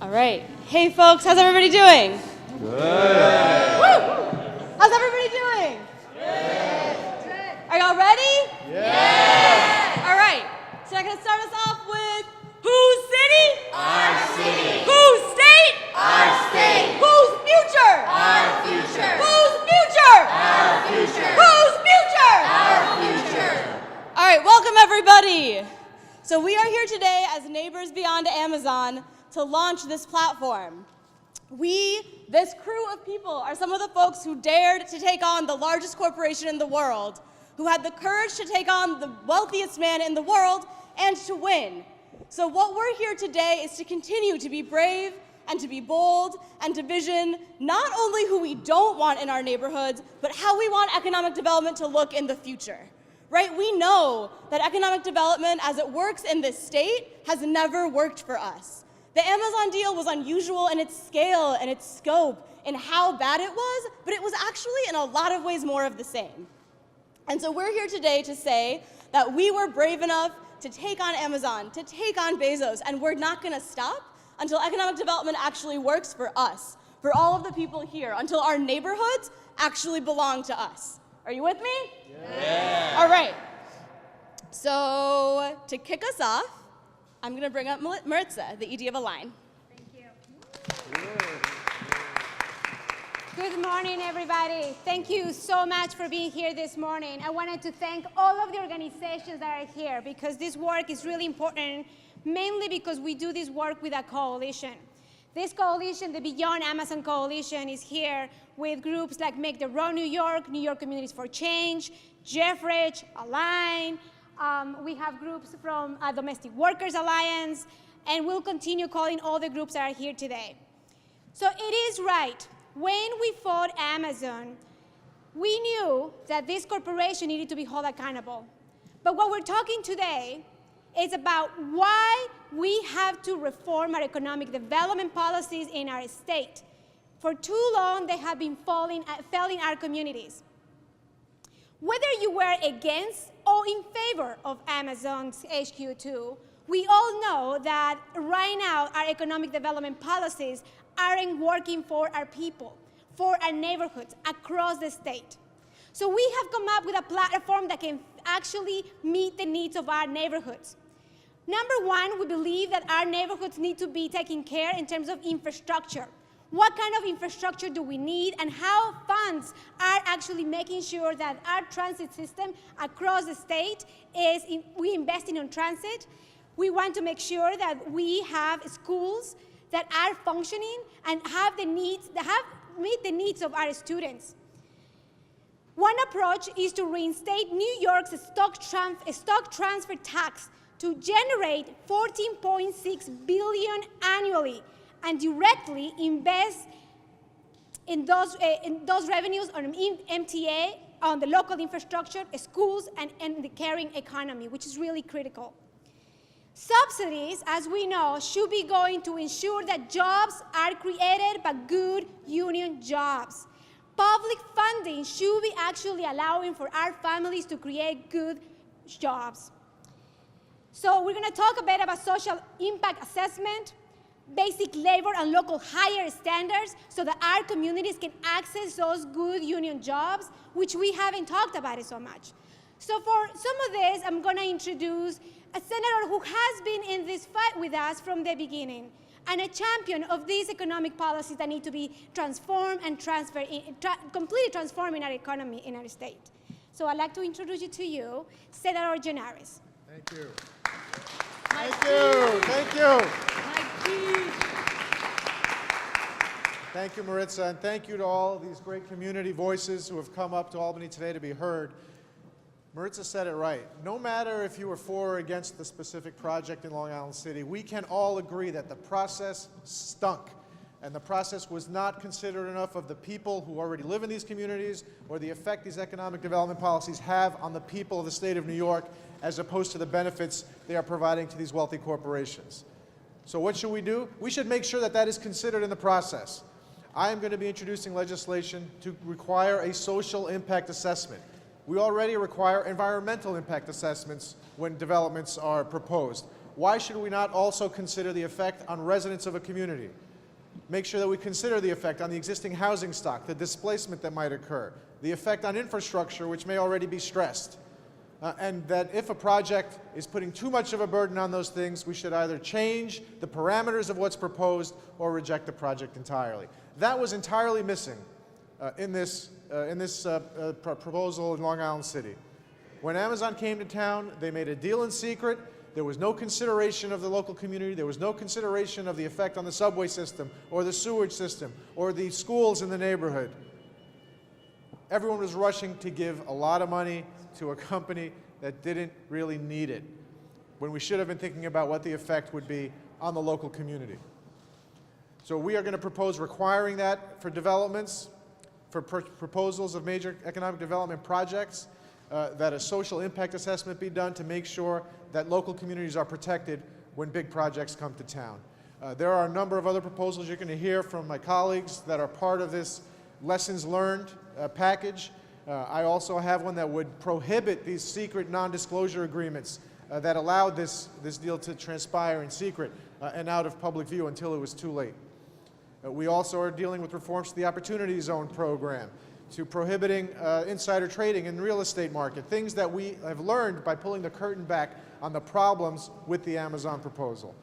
All right. Hey, folks, how's everybody doing? Good. Woo! How's everybody doing? Good. Are y'all ready? Yeah. All right. So I'm going to start us off with whose city? Our city. Whose state? Our state. Whose future? Our future. Whose future? Our future. Whose future? Our future. All right, welcome everybody. So we are here today as Neighbors Beyond Amazon to launch this platform. This crew of people, are some of the folks who dared to take on the largest corporation in the world, who had the courage to take on the wealthiest man in the world and to win. So what we're here today is to continue to be brave and to be bold and to vision not only who we don't want in our neighborhoods, but how we want economic development to look in the future. Right? We know that economic development as it works in this state has never worked for us. The Amazon deal was unusual in its scale and its scope and how bad it was, but it was actually in a lot of ways more of the same. And so we're here today to say that we were brave enough to take on Amazon, to take on Bezos, and we're not gonna stop until economic development actually works for us, for all of the people here, until our neighborhoods actually belong to us. Are you with me? Yeah. All right. So to kick us off, I'm going to bring up Maritza, the ED of Align. Thank you. Good morning, everybody. Thank you so much for being here this morning. I wanted to thank all of the organizations that are here because this work is really important, mainly because we do this work with a coalition. This coalition, the Beyond Amazon Coalition, is here with groups like Make the Road New York Communities for Change, Jeffridge, Align. We have groups from Domestic Workers Alliance, and we'll continue calling all the groups that are here today. So it is right. When we fought Amazon, we knew that this corporation needed to be held accountable. But what we're talking today is about why we have to reform our economic development policies in our state. For too long, they have been failing our communities. Whether you were against or in favor of Amazon's HQ2, we all know that right now our economic development policies aren't working for our people, for our neighborhoods across the state. So we have come up with a platform that can actually meet the needs of our neighborhoods. Number one, we believe that our neighborhoods need to be taken care in terms of infrastructure. What kind of infrastructure do we need and how funds are actually making sure that our transit system across the state we investing in transit. We want to make sure that we have schools that are functioning and meet the needs of our students. One approach is to reinstate New York's stock transfer tax to generate $14.6 billion annually and directly invest in those revenues on MTA, on the local infrastructure, schools, and the caring economy, which is really critical. Subsidies, as we know, should be going to ensure that jobs are created by good union jobs. Public funding should be actually allowing for our families to create good jobs. So we're going to talk a bit about social impact assessment, basic labor and local hire standards so that our communities can access those good union jobs, which we haven't talked about it so much. So for some of this, I'm going to introduce a senator who has been in this fight with us from the beginning and a champion of these economic policies that need to be transformed and completely transforming our economy in our state. So I'd like to introduce you, Senator Gianaris. Thank you. Thank you. Thank you. Thank you, Maritza, and thank you to all these great community voices who have come up to Albany today to be heard. Maritza said it right. No matter if you were for or against the specific project in Long Island City, we can all agree that the process stunk, and the process was not considerate enough of the people who already live in these communities or the effect these economic development policies have on the people of the state of New York as opposed to the benefits they are providing to these wealthy corporations. So what should we do? We should make sure that that is considered in the process. I am going to be introducing legislation to require a social impact assessment. We already require environmental impact assessments when developments are proposed. why should we not also consider the effect on residents of a community? Make sure that we consider the effect on the existing housing stock, the displacement that might occur, the effect on infrastructure, which may already be stressed. And that if a project is putting too much of a burden on those things, we should either change the parameters of what's proposed or reject the project entirely. That was entirely missing in this proposal in Long Island City. When Amazon came to town, they made a deal in secret. There was no consideration of the local community. There was no consideration of the effect on the subway system or the sewage system or the schools in the neighborhood. Everyone was rushing to give a lot of money to a company that didn't really need it, when we should have been thinking about what the effect would be on the local community. So we are going to propose requiring that for developments, for proposals of major economic development projects, that a social impact assessment be done to make sure that local communities are protected when big projects come to town. There are a number of other proposals you're going to hear from my colleagues that are part of this lessons learned package. I also have one that would prohibit these secret non-disclosure agreements that allowed this deal to transpire in secret and out of public view until it was too late. We also are dealing with reforms to the Opportunity Zone program, to prohibiting insider trading in the real estate market, things that we have learned by pulling the curtain back on the problems with the Amazon proposal.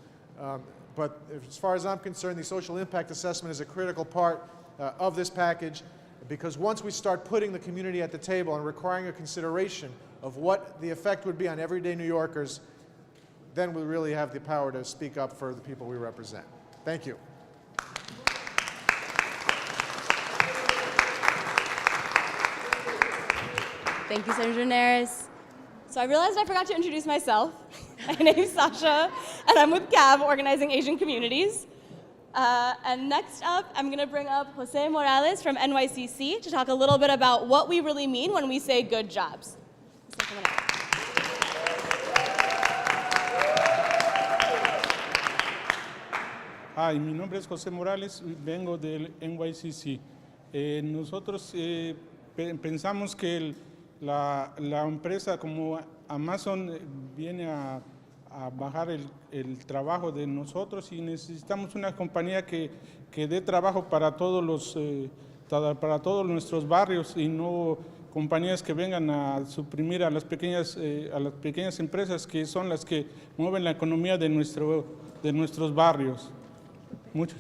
But as far as I'm concerned, the social impact assessment is a critical part of this package, because once we start putting the community at the table and requiring a consideration of what the effect would be on everyday New Yorkers, then we really have the power to speak up for the people we represent. Thank you. Thank you, Senator Neris. So I realized I forgot to introduce myself. My name is Sasha, and I'm with CAB, Organizing Asian Communities. And next up, I'm going to bring up Jose Morales from NYCC to talk a little bit about what we really mean when we say good jobs. Hi, mi nombre es José Morales, vengo del NYCC. Nosotros pensamos que la empresa como Amazon viene a bajar el trabajo de nosotros y necesitamos una compañía que dé trabajo para todos nuestros barrios y no compañías que vengan a suprimir a las pequeñas empresas que son las que mueven la economía de nuestros barrios. Muchas.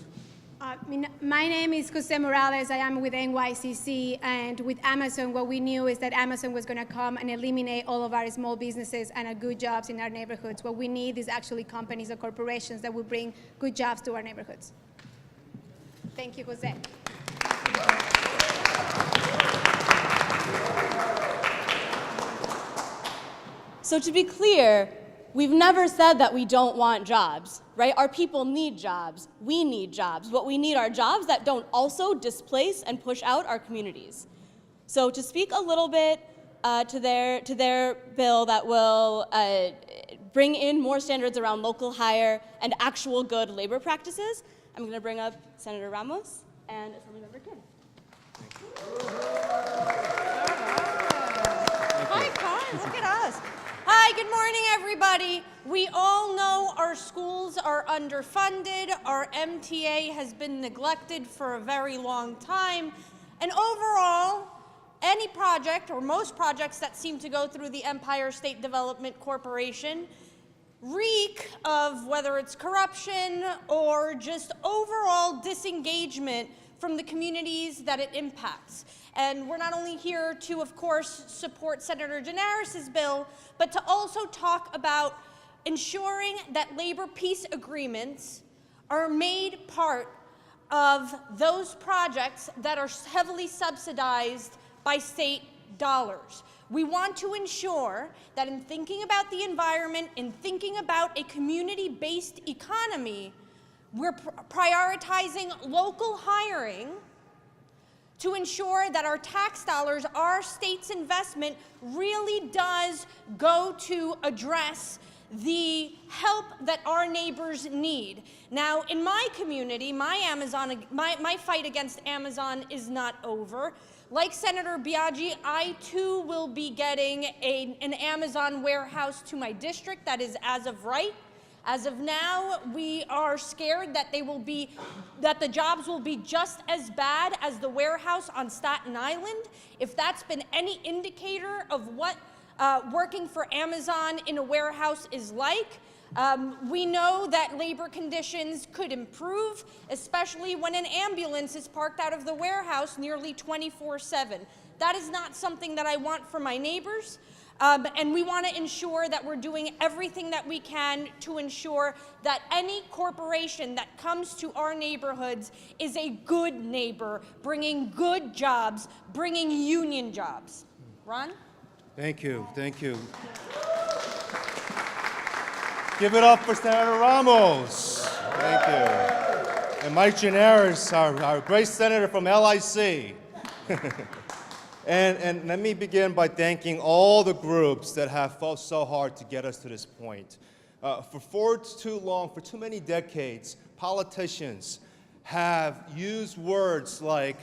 My name is Jose Morales. I am with NYCC, and with Amazon, what we knew is that Amazon was going to come and eliminate all of our small businesses and our good jobs in our neighborhoods. What we need is actually companies or corporations that will bring good jobs to our neighborhoods. Thank you, Jose. So to be clear, we've never said that we don't want jobs, right? Our people need jobs. We need jobs. What we need are jobs that don't also displace and push out our communities. So to speak a little bit to their bill that will bring in more standards around local hire and actual good labor practices, I'm going to bring up Senator Ramos and Assemblymember Kim. Hi, Con, look at us. Hi, good morning, everybody. We all know our schools are underfunded. Our MTA has been neglected for a very long time. And overall, any project, or most projects that seem to go through the Empire State Development Corporation, reek of whether it's corruption or just overall disengagement from the communities that it impacts. And we're not only here to, of course, support Senator Gianaris's bill, but to also talk about ensuring that labor peace agreements are made part of those projects that are heavily subsidized by state dollars. We want to ensure that in thinking about the environment, in thinking about a community-based economy, we're prioritizing local hiring to ensure that our tax dollars, our state's investment, really does go to address the help that our neighbors need. Now, in my community, my fight against Amazon is not over. Like Senator Biaggi, I too will be getting an Amazon warehouse to my district. That is as of right. As of now, we are scared that the jobs will be just as bad as the warehouse on Staten Island. If that's been any indicator of what working for Amazon in a warehouse is like, we know that labor conditions could improve, especially when an ambulance is parked out of the warehouse nearly 24/7. That is not something that I want for my neighbors. And we want to ensure that we're doing everything that we can to ensure that any corporation that comes to our neighborhoods is a good neighbor, bringing good jobs, bringing union jobs. Ron? Thank you. Thank you. Give it up for Senator Ramos. Thank you. And Mike Gianaris, our great senator from LIC. And let me begin by thanking all the groups that have fought so hard to get us to this point. For too many decades, politicians have used words like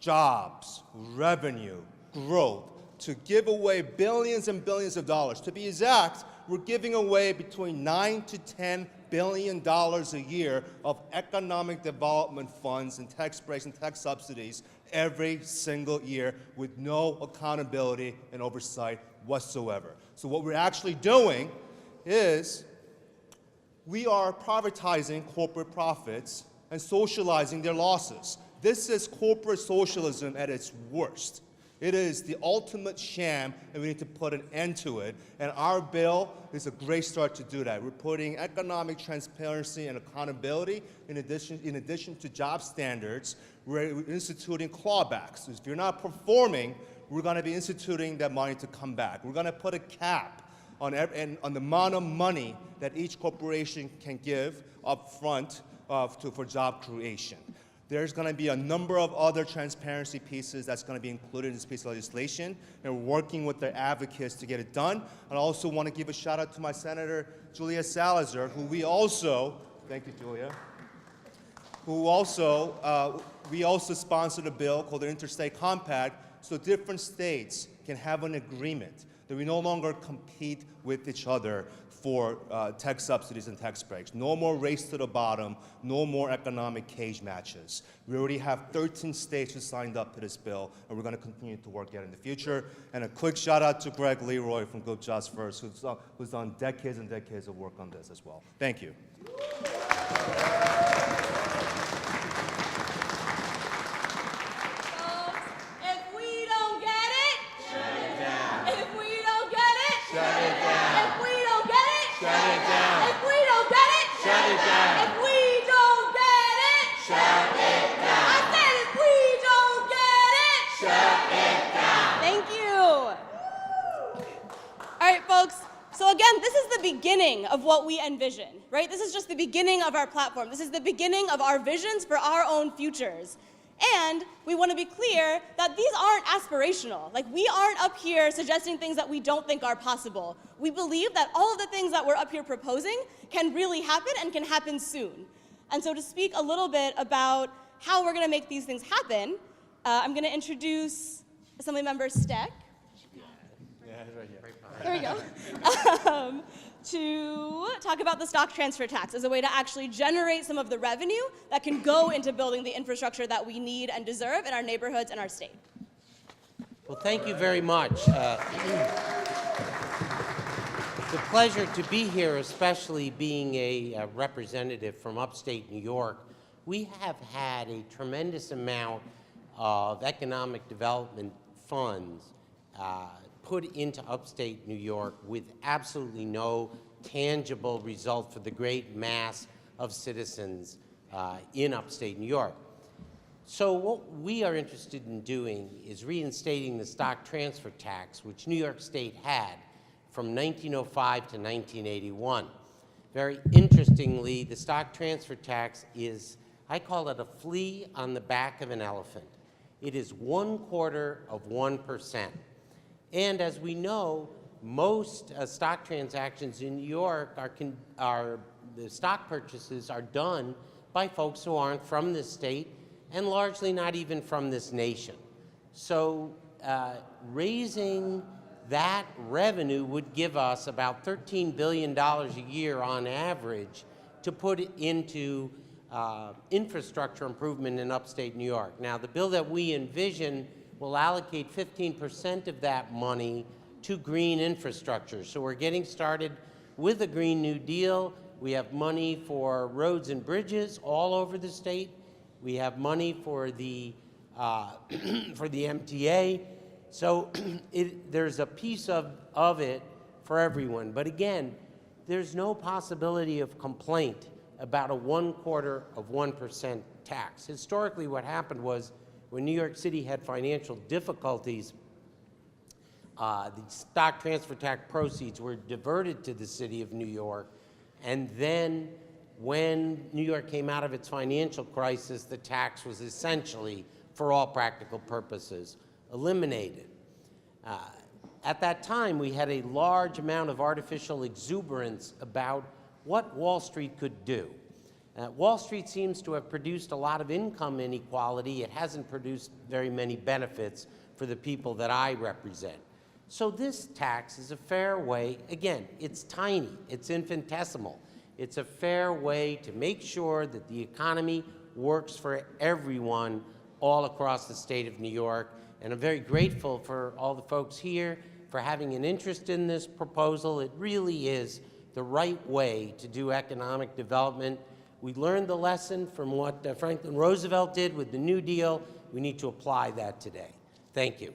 jobs, revenue, growth to give away billions and billions of dollars. To be exact, we're giving away between $9 to $10 billion a year of economic development funds and tax breaks and tax subsidies every single year with no accountability and oversight whatsoever. So what we're actually doing is we are privatizing corporate profits and socializing their losses. This is corporate socialism at its worst. It is the ultimate sham, and we need to put an end to it. And our bill is a great start to do that. We're putting economic transparency and accountability in addition to job standards. We're instituting clawbacks. So if you're not performing, we're going to be instituting that money to come back. We're going to put a cap on the amount of money that each corporation can give up front for job creation. There's going to be a number of other transparency pieces that's going to be included in this piece of legislation, and we're working with their advocates to get it done. And I also want to give a shout out to my Senator, Julia Salazar, who we also, thank you, Julia, we also sponsored a bill called the Interstate Compact so different states can have an agreement that we no longer compete with each other for tax subsidies and tax breaks. No more race to the bottom, no more economic cage matches. We already have 13 states who signed up to this bill, and we're going to continue to work at it in the future. And a quick shout out to Greg Leroy from Good Jobs First, who's done decades and decades of work on this as well. Thank you. So again, this is the beginning of what we envision, right? This is just the beginning of our platform. This is the beginning of our visions for our own futures. And we want to be clear that these aren't aspirational. Like, we aren't up here suggesting things that we don't think are possible. We believe that all of the things that we're up here proposing can really happen and can happen soon. And so to speak a little bit about how we're going to make these things happen, I'm going to introduce Assemblymember Steck. There we go. To talk about the stock transfer tax as a way to actually generate some of the revenue that can go into building the infrastructure that we need and deserve in our neighborhoods and our state. Well, thank you very much. It's a pleasure to be here, especially being a representative from upstate New York. We have had a tremendous amount of economic development funds put into upstate New York with absolutely no tangible result for the great mass of citizens in upstate New York. So what we are interested in doing is reinstating the stock transfer tax, which New York State had from 1905 to 1981. Very interestingly, the stock transfer tax is, I call it a flea on the back of an elephant. It is 1/4%. And as we know, most stock transactions in New York the stock purchases are done by folks who aren't from this state and largely not even from this nation. So raising that revenue would give us about $13 billion a year on average to put into infrastructure improvement in upstate New York. Now, the bill that we envision will allocate 15% of that money to green infrastructure. So we're getting started with a Green New Deal. We have money for roads and bridges all over the state. We have money for the MTA. So there's a piece of it for everyone. But again, there's no possibility of complaint about a 1/4% tax. Historically, what happened was when New York City had financial difficulties, the stock transfer tax proceeds were diverted to the city of New York. And then when New York came out of its financial crisis, the tax was essentially, for all practical purposes, eliminated. At that time, we had a large amount of artificial exuberance about what Wall Street could do. Wall Street seems to have produced a lot of income inequality. It hasn't produced very many benefits for the people that I represent. So this tax is a fair way, again, it's tiny, it's infinitesimal. It's a fair way to make sure that the economy works for everyone all across the state of New York. And I'm very grateful for all the folks here for having an interest in this proposal. It really is the right way to do economic development. We learned the lesson from what Franklin Roosevelt did with the New Deal. We need to apply that today. Thank you.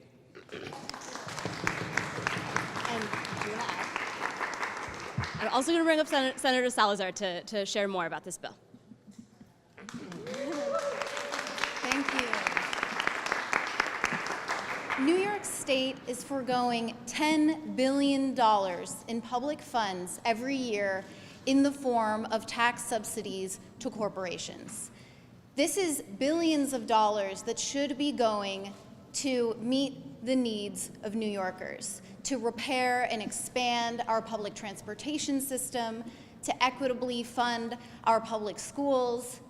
I'm also going to bring up Senator Salazar to share more about this bill. Thank you. New York State is foregoing $10 billion in public funds every year in the form of tax subsidies to corporations. This is billions of dollars that should be going to meet the needs of New Yorkers, to repair and expand our public transportation system, to equitably fund our public schools,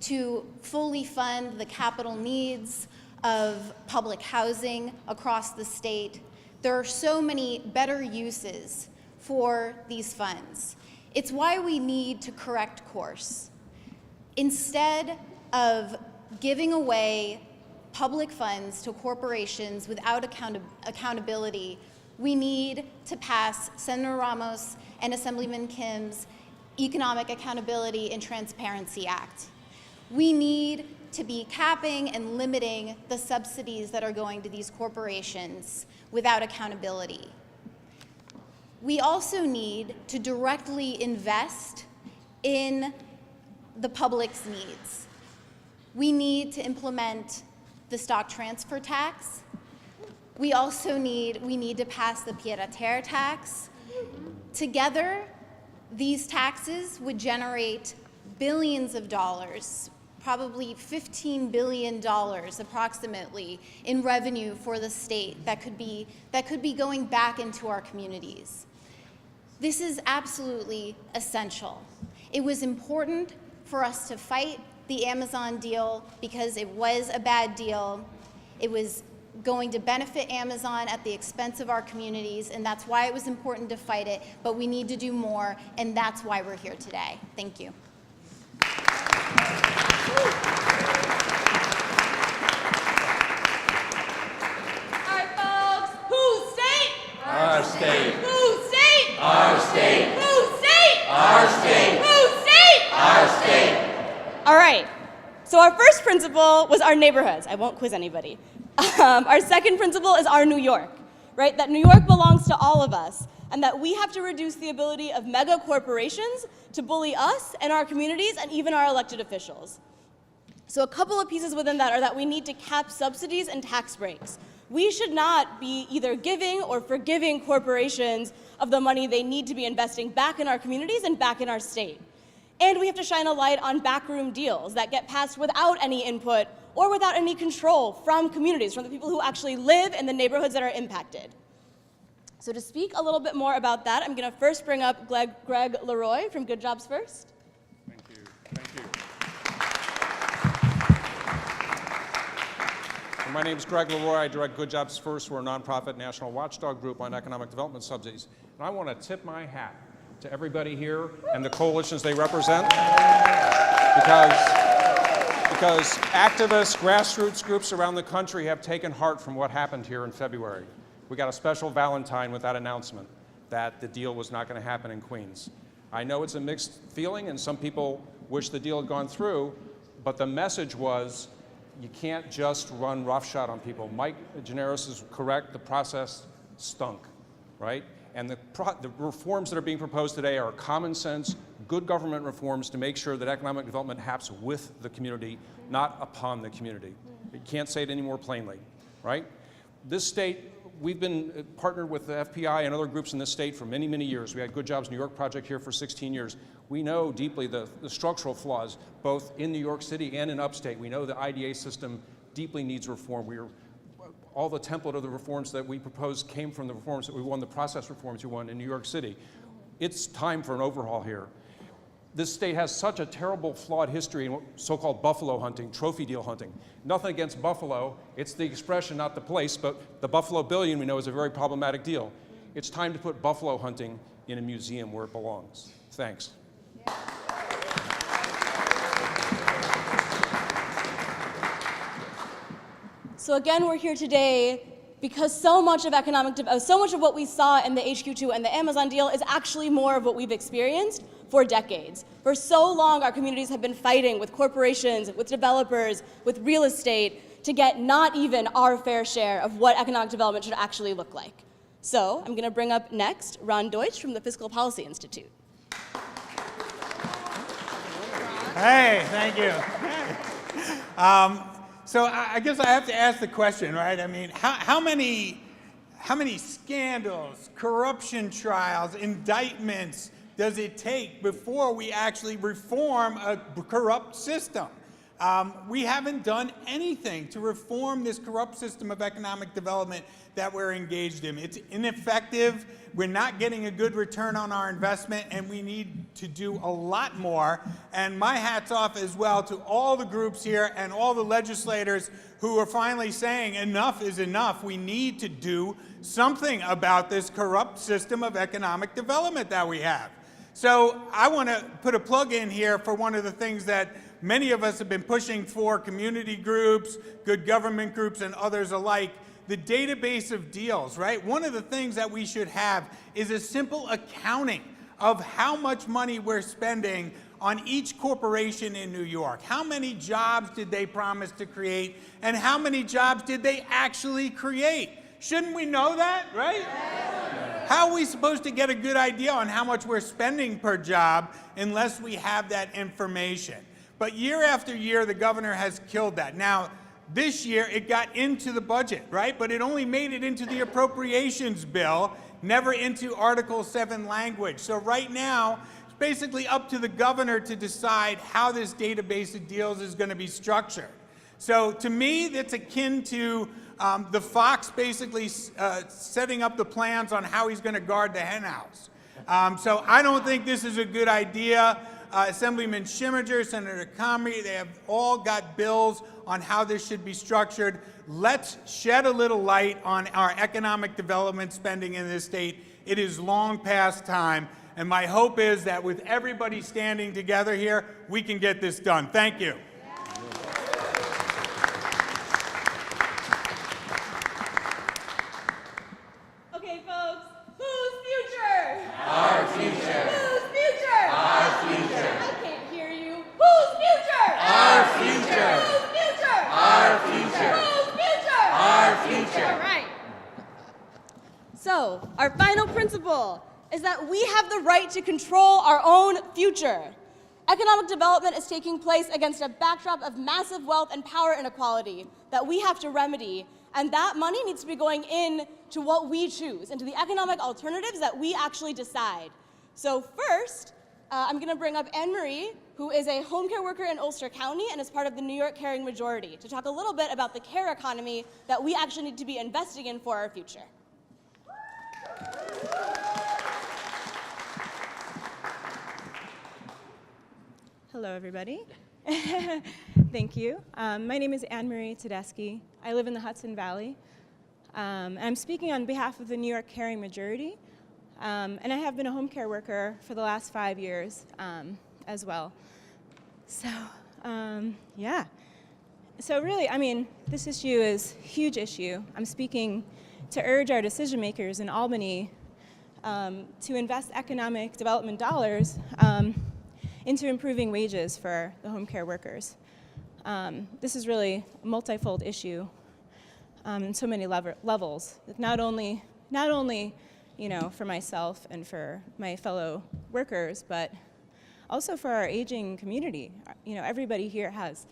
to fully fund the capital needs of public housing across the state. There are so many better uses for these funds. It's why we need to correct course. Instead of giving away public funds to corporations without accountability, we need to pass Senator Ramos and Assemblyman Kim's Economic Accountability and Transparency Act. We need to be capping and limiting the subsidies that are going to these corporations without accountability. We also need to directly invest in the public's needs. We need to implement the stock transfer tax. We also need to pass the pied-à-terre tax. Together, these taxes would generate billions of dollars, probably $15 billion approximately, in revenue for the state that could be going back into our communities. This is absolutely essential. It was important for us to fight the Amazon deal because it was a bad deal. It was going to benefit Amazon at the expense of our communities, and that's why it was important to fight it, but we need to do more, and that's why we're here today. Thank you. All right, folks, whose state? Our state. Whose state? Our state. Whose state? Our state. Whose state? Our state. All right, so our first principle was our neighborhoods. I won't quiz anybody. Our second principle is our New York, right? That New York belongs to all of us, and that we have to reduce the ability of mega corporations to bully us and our communities and even our elected officials. So a couple of pieces within that are that we need to cap subsidies and tax breaks. We should not be either giving or forgiving corporations of the money they need to be investing back in our communities and back in our state. And we have to shine a light on backroom deals that get passed without any input or without any control from communities, from the people who actually live in the neighborhoods that are impacted. So to speak a little bit more about that, I'm going to first bring up Greg Leroy from Good Jobs First. Thank you. Thank you. My name is Greg Leroy. I direct Good Jobs First. We're a nonprofit national watchdog group on economic development subsidies. And I want to tip my hat to everybody here and the coalitions they represent, because activists, grassroots groups around the country have taken heart from what happened here in February. We got a special Valentine with that announcement that the deal was not going to happen in Queens. I know it's a mixed feeling, and some people wish the deal had gone through, but the message was, you can't just run roughshod on people. Mike Generis is correct, the process stunk, right? And the reforms that are being proposed today are common sense, good government reforms to make sure that economic development happens with the community, not upon the community. You can't say it any more plainly, right? This state, we've been partnered with the FPI and other groups in this state for many, many years. We had Good Jobs New York project here for 16 years. We know deeply the structural flaws, both in New York City and in upstate. We know the IDA system deeply needs reform. All the template of the reforms that we proposed came from the reforms that we won, the process reforms we won in New York City. It's time for an overhaul here. This state has such a terrible, flawed history in so-called buffalo hunting, trophy deal hunting. Nothing against buffalo. It's the expression, not the place, but the Buffalo Billion we know is a very problematic deal. It's time to put buffalo hunting in a museum where it belongs. Thanks. So again, we're here today because so much of what we saw in the HQ2 and the Amazon deal is actually more of what we've experienced for decades. For so long, our communities have been fighting with corporations, with developers, with real estate to get not even our fair share of what economic development should actually look like. So I'm going to bring up next Ron Deutsch from the Fiscal Policy Institute. Hey, thank you. So I guess I have to ask the question, right? I mean, how many scandals, corruption trials, indictments does it take before we actually reform a corrupt system? We haven't done anything to reform this corrupt system of economic development that we're engaged in. It's ineffective. We're not getting a good return on our investment, and we need to do a lot more. And my hat's off as well to all the groups here and all the legislators who are finally saying enough is enough. We need to do something about this corrupt system of economic development that we have. So I want to put a plug in here for one of the things that many of us have been pushing for, community groups, good government groups, and others alike, the database of deals, right? One of the things that we should have is a simple accounting of how much money we're spending on each corporation in New York. How many jobs did they promise to create, and how many jobs did they actually create? Shouldn't we know that, right? How are we supposed to get a good idea on how much we're spending per job unless we have that information? But year after year, the governor has killed that. Now, this year, it got into the budget, right? But it only made it into the appropriations bill, never into Article 7 language. So right now, it's basically up to the governor to decide how this database of deals is going to be structured. So to me, that's akin to the fox basically setting up the plans on how he's going to guard the hen house. So I don't think this is a good idea. Assemblyman Schimminger, Senator Comrie, they have all got bills on how this should be structured. Let's shed a little light on our economic development spending in this state. It is long past time, and my hope is that with everybody standing together here, we can get this done. Thank you. Okay, folks, whose future? Our future. Whose future? Our future. I can't hear you. Whose future? Our future. Whose future? Our future. Whose future? Our future. All right. So, our final principle is that we have the right to control our own future. Economic development is taking place against a backdrop of massive wealth and power inequality that we have to remedy, and that money needs to be going in to what we choose, into the economic alternatives that we actually decide. So first, I'm going to bring up Anne Marie, who is a home care worker in Ulster County and is part of the New York Caring Majority, to talk a little bit about the care economy that we actually need to be investing in for our future. Hello, everybody. Thank you. My name is Anne Marie Tedeschi. I live in the Hudson Valley. I'm speaking on behalf of the New York Caring Majority, and I have been a home care worker for the last 5 years as well. So, yeah. So really, I mean, this issue is a huge issue. I'm speaking to urge our decision makers in Albany to invest economic development dollars into improving wages for the home care workers. This is really a multifold issue in so many levels. Not only, you know, for myself and for my fellow workers, but also for our aging community. You know, everybody here has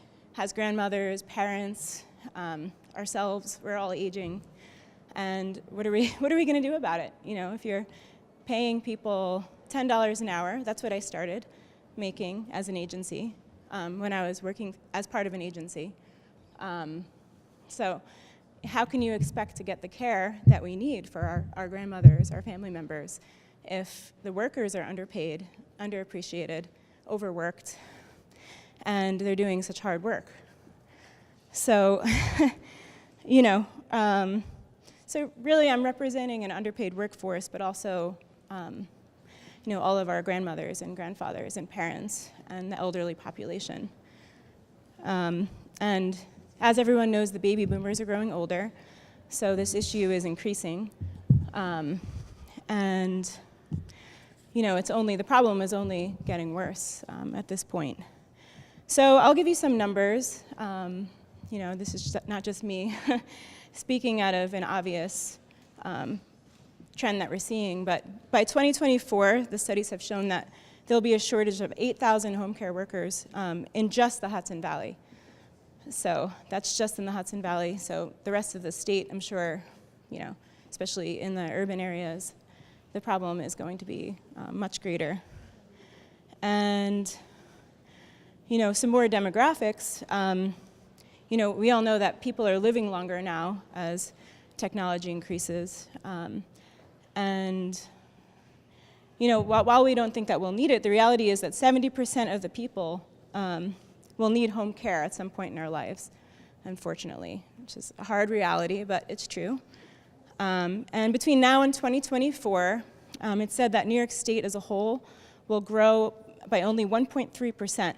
grandmothers, parents, ourselves. We're all aging, and what are we going to do about it? You know, if you're paying people $10 an hour, that's what I started making as an agency when I was working as part of an agency. So how can you expect to get the care that we need for our grandmothers, our family members, if the workers are underpaid, underappreciated, overworked, and they're doing such hard work? So, you know, so really I'm representing an underpaid workforce, but also, you know, all of our grandmothers and grandfathers and parents and the elderly population. And as everyone knows, the baby boomers are growing older, so this issue is increasing. And, you know, the problem is only getting worse at this point. So I'll give you some numbers. You know, this is not just me speaking out of an obvious trend that we're seeing, but by 2024, the studies have shown that there'll be a shortage of 8,000 home care workers in just the Hudson Valley. So that's just in the Hudson Valley. So the rest of the state, I'm sure, you know, especially in the urban areas, the problem is going to be much greater. And, you know, some more demographics. You know, we all know that people are living longer now as technology increases. And, you know, while we don't think that we'll need it, the reality is that 70% of the people will need home care at some point in our lives, unfortunately, which is a hard reality, but it's true. And between now and 2024, it's said that New York State as a whole will grow by only 1.3%,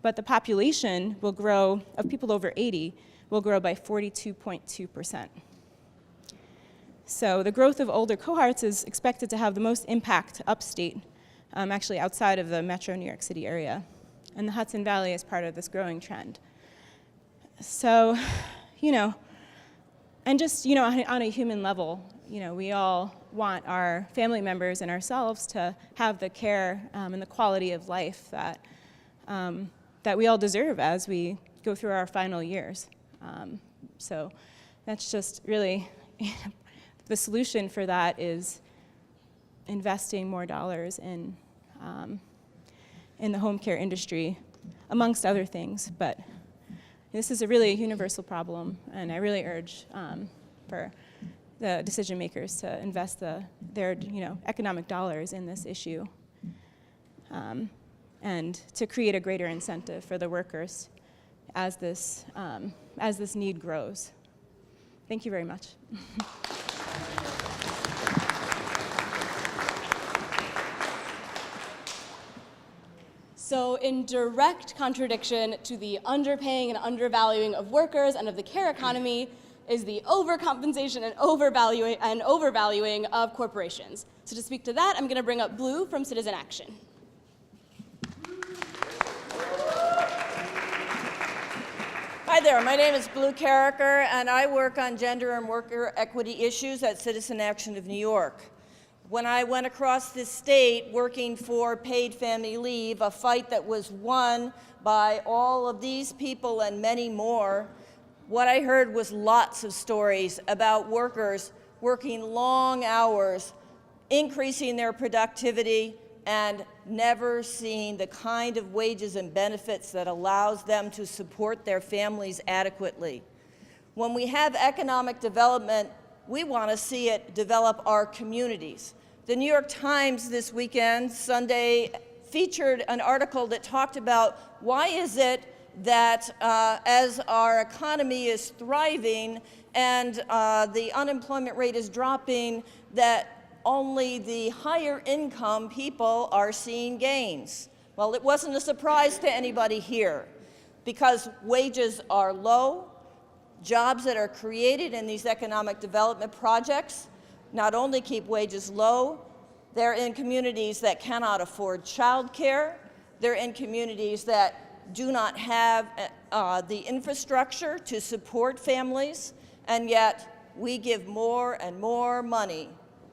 but the population will grow, of people over 80, will grow by 42.2%. So the growth of older cohorts is expected to have the most impact upstate, actually outside of the metro New York City area. And the Hudson Valley is part of this growing trend. So, you know, and just, you know, on a human level, you know, we all want our family members and ourselves to have the care and the quality of life that, that we all deserve as we go through our final years. So that's just really, the solution for that is investing more dollars in the home care industry, amongst other things. But this is really a universal problem, and I really urge for the decision makers to invest their economic dollars in this issue, and to create a greater incentive for the workers as this need grows. Thank you very much. So in direct contradiction to the underpaying and undervaluing of workers and of the care economy is the overcompensation and overvaluing of corporations. So to speak to that, I'm going to bring up Blue from Citizen Action. Hi there, my name is Blue Carricker, and I work on gender and worker equity issues at Citizen Action of New York. When I went across this state working for paid family leave, a fight that was won by all of these people and many more, what I heard was lots of stories about workers working long hours, increasing their productivity, and never seeing the kind of wages and benefits that allows them to support their families adequately. When we have economic development, we want to see it develop our communities. The New York Times this weekend, Sunday, featured an article that talked about why is it that as our economy is thriving and the unemployment rate is dropping, that only the higher income people are seeing gains. Well, it wasn't a surprise to anybody here because wages are low. Jobs that are created in these economic development projects not only keep wages low, they're in communities that cannot afford childcare. They're in communities that do not have the infrastructure to support families, and yet we give more and more money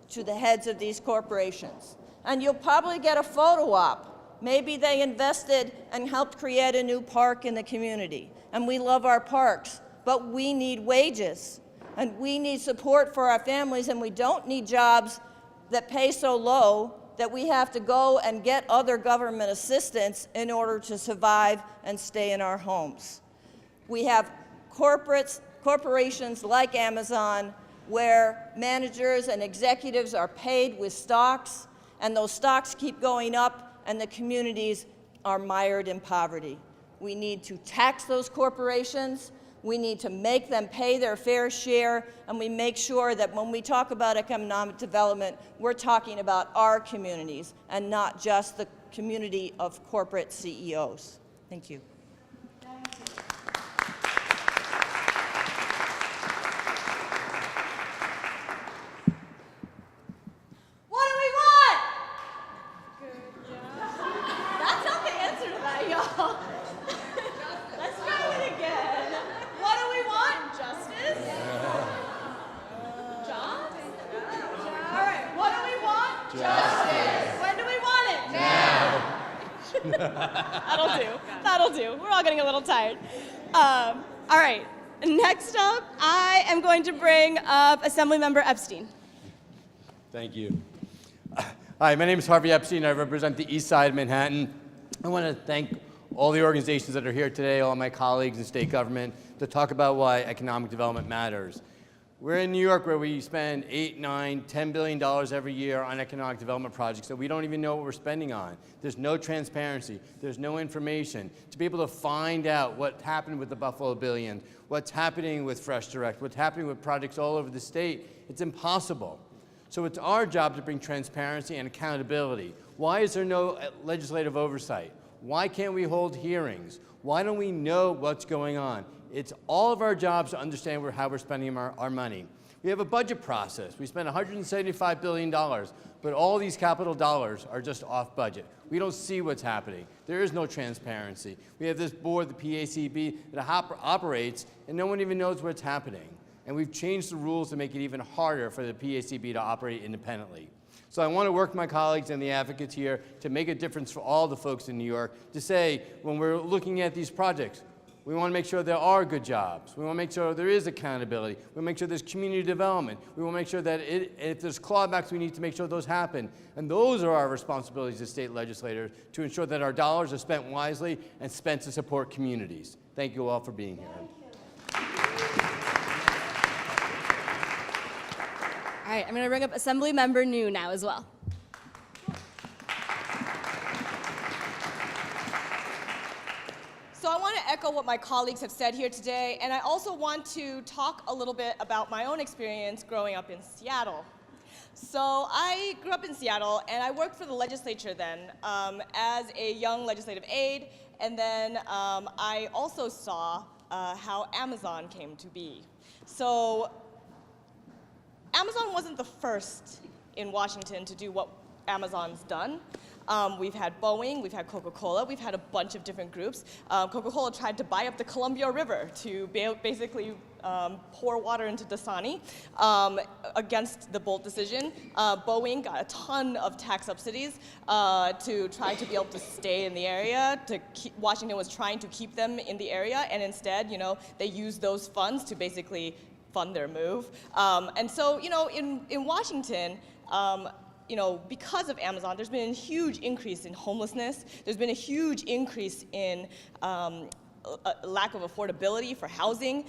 to the heads of these corporations. And you'll probably get a photo op. Maybe they invested and helped create a new park in the community. And we love our parks, but we need wages. And we need support for our families, and we don't need jobs that pay so low that we have to go and get other government assistance in order to survive and stay in our homes. We have corporations like Amazon where managers and executives are paid with stocks, and those stocks keep going up, and the communities are mired in poverty. We need to tax those corporations. We need to make them pay their fair share, and we make sure that when we talk about economic development, we're talking about our communities and not just the community of corporate CEOs. Thank you. What do we want? Good job. That's not the answer to that, y'all. Let's try it again. What do we want? Justice? Jobs? All right, what do we want? Justice. When do we want it? Now. That'll do. That'll do. We're all getting a little tired. All right, next up, I am going to bring up Assemblymember Epstein. Thank you. Hi, my name is Harvey Epstein. I represent the east side of Manhattan. I want to thank all the organizations that are here today, all my colleagues in state government, to talk about why economic development matters. We're in New York where we spend $8, $9, $10 billion every year on economic development projects that we don't even know what we're spending on. There's no transparency. There's no information. To be able to find out what happened with the Buffalo Billion, what's happening with Fresh Direct, what's happening with projects all over the state, it's impossible. So it's our job to bring transparency and accountability. Why is there no legislative oversight? Why can't we hold hearings? Why don't we know what's going on? It's all of our jobs to understand how we're spending our money. We have a budget process. We spend $175 billion, but all these capital dollars are just off budget. We don't see what's happening. There is no transparency. We have this board, the PACB, that operates, and no one even knows what's happening. And we've changed the rules to make it even harder for the PACB to operate independently. So I want to work with my colleagues and the advocates here to make a difference for all the folks in New York, to say, when we're looking at these projects, we want to make sure there are good jobs. We want to make sure there is accountability. We want to make sure there's community development. We want to make sure that if there's clawbacks, we need to make sure those happen. And those are our responsibilities as state legislators, to ensure that our dollars are spent wisely and spent to support communities. Thank you all for being here. All right, I'm going to bring up Assemblymember New now as well. So I want to echo what my colleagues have said here today, and I also want to talk a little bit about my own experience growing up in Seattle. So I grew up in Seattle, and I worked for the legislature then as a young legislative aide, and then I also saw how Amazon came to be. So Amazon wasn't the first in Washington to do what Amazon's done. We've had Boeing, we've had Coca-Cola, we've had a bunch of different groups. Coca-Cola tried to buy up the Columbia River to basically pour water into Dasani against the Bolt decision. Boeing got a ton of tax subsidies to try to be able to stay in the area. Washington was trying to keep them in the area, and instead, they used those funds to basically fund their move. And so, in Washington, because of Amazon, there's been a huge increase in homelessness. There's been a huge increase in lack of affordability for housing.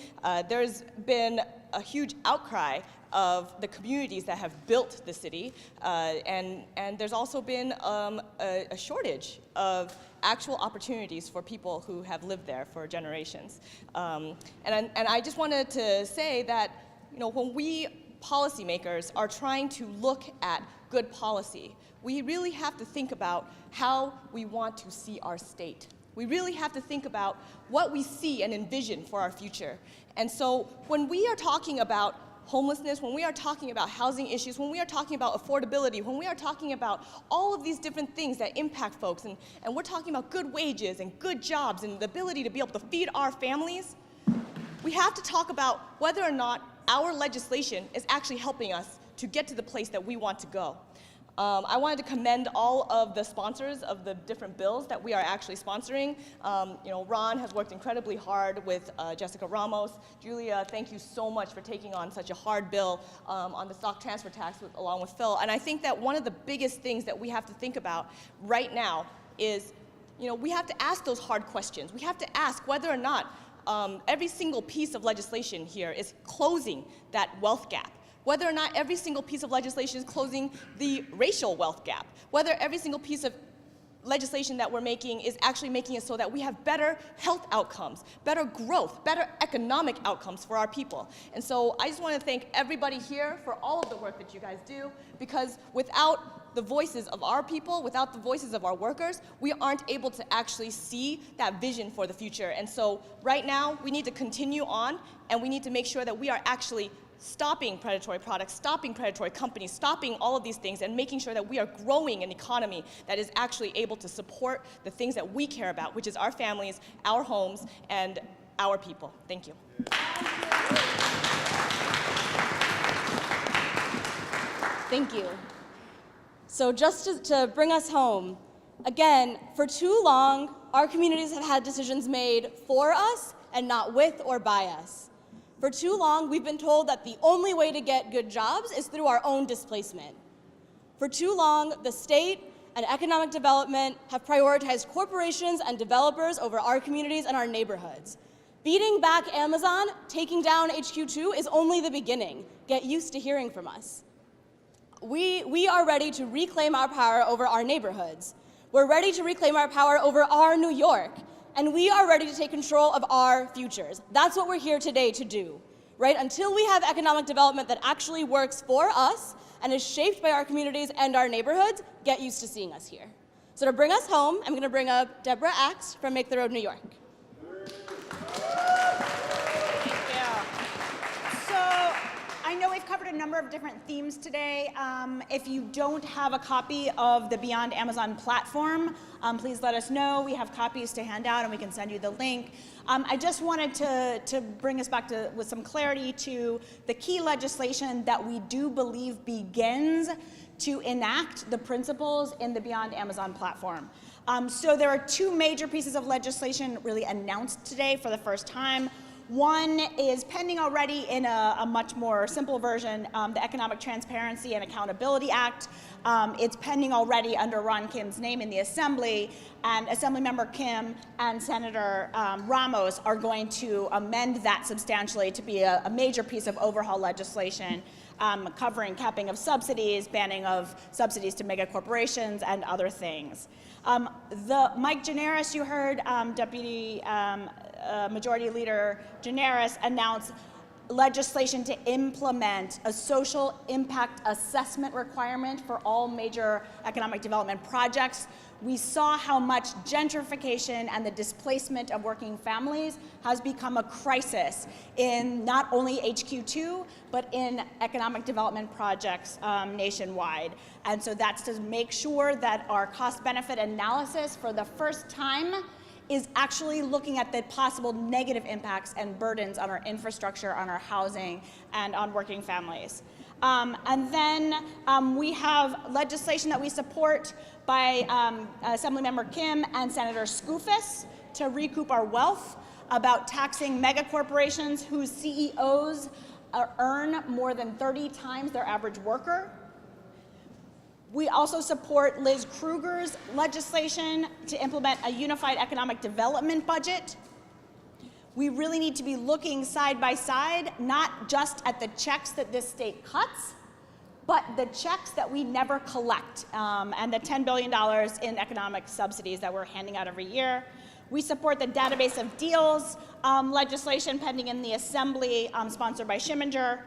There's been a huge outcry of the communities that have built the city, and there's also been a shortage of actual opportunities for people who have lived there for generations. And I just wanted to say that, you know, when we policymakers are trying to look at good policy, we really have to think about how we want to see our state. We really have to think about what we see and envision for our future. And so when we are talking about homelessness, when we are talking about housing issues, when we are talking about affordability, when we are talking about all of these different things that impact folks, and we're talking about good wages and good jobs and the ability to be able to feed our families, we have to talk about whether or not our legislation is actually helping us to get to the place that we want to go. I wanted to commend all of the sponsors of the different bills that we are actually sponsoring. You know, Ron has worked incredibly hard with Jessica Ramos. Julia, thank you so much for taking on such a hard bill on the stock transfer tax along with Phil. And I think that one of the biggest things that we have to think about right now is, you know, we have to ask those hard questions. We have to ask whether or not every single piece of legislation here is closing that wealth gap. Whether or not every single piece of legislation is closing the racial wealth gap, whether every single piece of legislation that we're making is actually making it so that we have better health outcomes, better growth, better economic outcomes for our people. And so I just want to thank everybody here for all of the work that you guys do, because without the voices of our people, without the voices of our workers, we aren't able to actually see that vision for the future. And so right now, we need to continue on, and we need to make sure that we are actually stopping predatory products, stopping predatory companies, stopping all of these things, and making sure that we are growing an economy that is actually able to support the things that we care about, which is our families, our homes, and our people. Thank you. Thank you. So just to bring us home, again, for too long, our communities have had decisions made for us and not with or by us. For too long, we've been told that the only way to get good jobs is through our own displacement. For too long, the state and economic development have prioritized corporations and developers over our communities and our neighborhoods. Beating back Amazon, taking down HQ2 is only the beginning. Get used to hearing from us. We are ready to reclaim our power over our neighborhoods. We're ready to reclaim our power over our New York. And we are ready to take control of our futures. That's what we're here today to do, right? Until we have economic development that actually works for us and is shaped by our communities and our neighborhoods, get used to seeing us here. So to bring us home, I'm gonna bring up Deborah Axe from Make the Road New York. I know we've covered a number of different themes today. If you don't have a copy of the Beyond Amazon platform, please let us know. We have copies to hand out and we can send you the link. I just wanted to bring us back with some clarity to the key legislation that we do believe begins to enact the principles in the Beyond Amazon platform. So there are two major pieces of legislation really announced today for the first time. One is pending already in a much more simple version, the Economic Transparency and Accountability Act. It's pending already under Ron Kim's name in the Assembly, and Assemblymember Kim and Senator Ramos are going to amend that substantially to be a major piece of overhaul legislation covering capping of subsidies, banning of subsidies to mega corporations, and other things. Mike Gianaris, you heard Deputy Majority Leader Gianaris announce legislation to implement a social impact assessment requirement for all major economic development projects. We saw how much gentrification and the displacement of working families has become a crisis in not only HQ2, but in economic development projects nationwide. And so that's to make sure that our cost-benefit analysis for the first time is actually looking at the possible negative impacts and burdens on our infrastructure, on our housing, and on working families. And then we have legislation that we support by Assemblymember Kim and Senator Skoufis to recoup our wealth about taxing mega corporations whose CEOs earn more than 30 times their average worker. We also support Liz Krueger's legislation to implement a unified economic development budget. We really need to be looking side by side, not just at the checks that this state cuts, but the checks that we never collect, and the $10 billion in economic subsidies that we're handing out every year. We support the database of deals legislation pending in the Assembly, sponsored by Schimminger,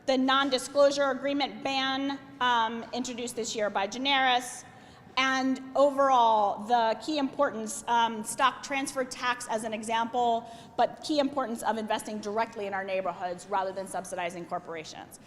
the non-disclosure agreement ban introduced this year by Generis, and overall, the key importance, stock transfer tax as an example, but key importance of investing directly in our neighborhoods rather than subsidizing corporations.